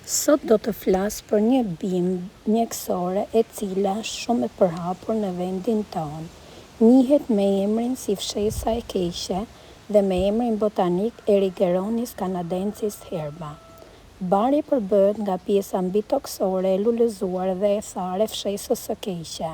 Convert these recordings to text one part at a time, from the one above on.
Sot do të flas për një bimë mjekësore e cila është shumë e përhapur në vendin tonë. Njihet me emrin si fshesa e keqe dhe me emrin botanik Erigeronis canadensis herba. Bari përbëhet nga pjesa mbitoksore e lulëzuar dhe e thare fshesës së keqe,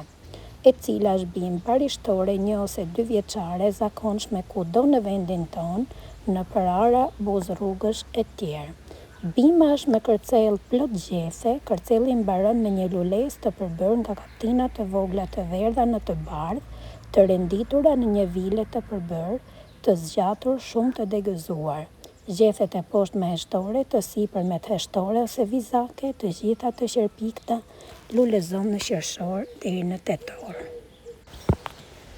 e cila është bimë parishtore 1 ose 2 vjeçare zakonshme kudo në vendin tonë, në përara, buzërrugësh e tjerë. Bima është me kërcellë plot gjethe. Kërcelli mbaron me një lulesë të përbërë nga kaptina të vogla të verdha në të bardhë, të renditura në një vile të përbërë, të zgjatur, shumë të degëzuar. Gjethet e poshtë me heshtore, të sipër me të heshtore ose vizake, të gjitha të qerpikta, lulezon në qershor deri në tetor.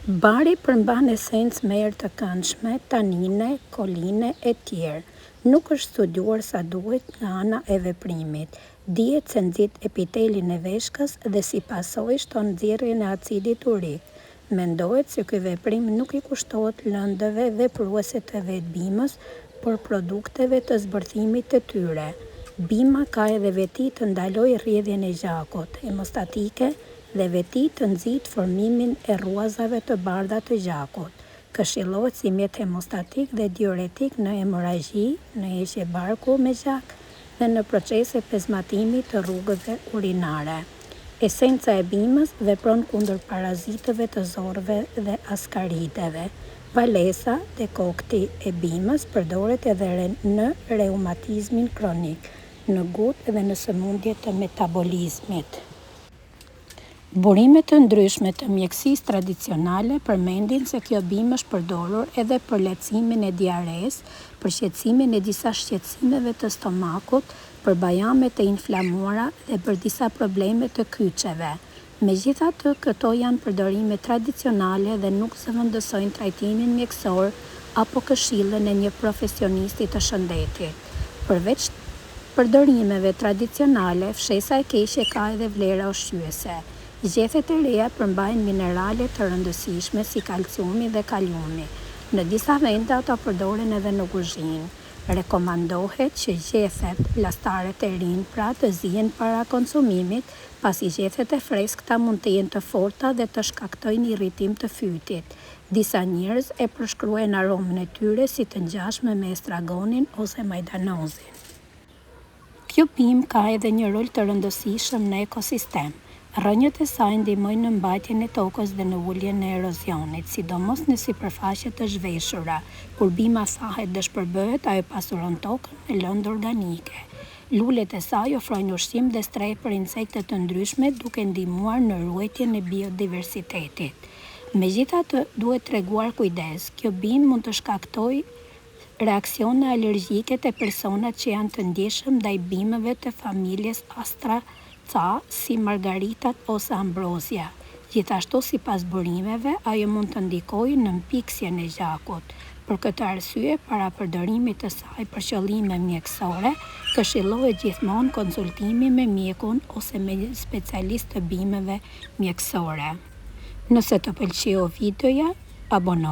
Bari përmban esencë me erë të këndshme, tanine, koline e tjerë. Nuk është studiuar sa duhet nga ana e veprimit. Dihet se nxit epitelin e veshkës dhe si pasojë shton nxjerrjen e acidit urik. Mendohet se ky veprim nuk i kushtohet lëndëve vepruese të vetë bimës, por produkteve të zbërthimit të tyre. Bima ka edhe veti të ndalojë rrjedhjen e gjakut, hemostatike, dhe veti të nxit formimin e rruazave të bardha të gjakut. Këshillohet si mjet hemostatik dhe diuretik në hemoragji, në heqje barku me gjak dhe në procese pezmatimi të rrugëve urinare. Esenca e bimës vepron kundër parazitëve të zorrëve dhe askarideve. Valesa dhe kokti e bimës përdoret edhe në reumatizmin kronik, në gutë dhe në sëmundjet të metabolizmit. Burime të ndryshme të mjekësisë tradicionale përmendin se kjo bimë është përdorur edhe për lehtësimin e diaresë, për shqetësimin e disa shqetësimeve të stomakut, për bajamet e inflamuara dhe për disa probleme të kyçeve. Megjithatë, këto janë përdorime tradicionale dhe nuk zëvendësojnë trajtimin mjekësor apo këshillën e një profesionisti të shëndetit. Përveç përdorimeve tradicionale, fshesa e keqe ka edhe vlera ushqyese. Gjethet e reja përmbajnë minerale të rëndësishme si kalciumi dhe kaliumi. Në disa vende ato përdoren edhe në kuzhinë. Rekomandohet që gjethet llastaret e rinj pra të zihen para konsumimit, pasi gjethet e freskëta mund të jenë të forta dhe të shkaktojnë irritim të fytit. Disa njerëz e përshkruajnë aromën e tyre si të ngjashme me estragonin ose majdanozin. Kjo bimë ka edhe një rol të rëndësishëm në ekosistem. Rrënjët e saj ndihmojnë në mbajtjen e tokës dhe në uljen e erozionit, sidomos në sipërfaqe të zhveshura. Kur bima thahet dhe shpërbëhet, ajo pasuron tokën me lëndë organike. Lulet e saj ofrojnë ushqim dhe streh për insekte të ndryshme, duke ndihmuar në ruajtjen e biodiversitetit. Megjithatë, duhet treguar kujdes. Kjo bimë mund të shkaktojë reaksione alergjike te personat që janë të ndjeshëm ndaj bimëve të familjes Astraca, si margaritat ose ambrozia. Gjithashtu, sipas burimeve, ajo mund të ndikojë në mpiksjen e gjakut. Për këtë arsye, para përdorimit të saj për qëllime mjekësore, këshillohet gjithmonë konsultimi me mjekun ose me specialist të bimëve mjekësore. Nëse të pëlqeu videoja, abonohu.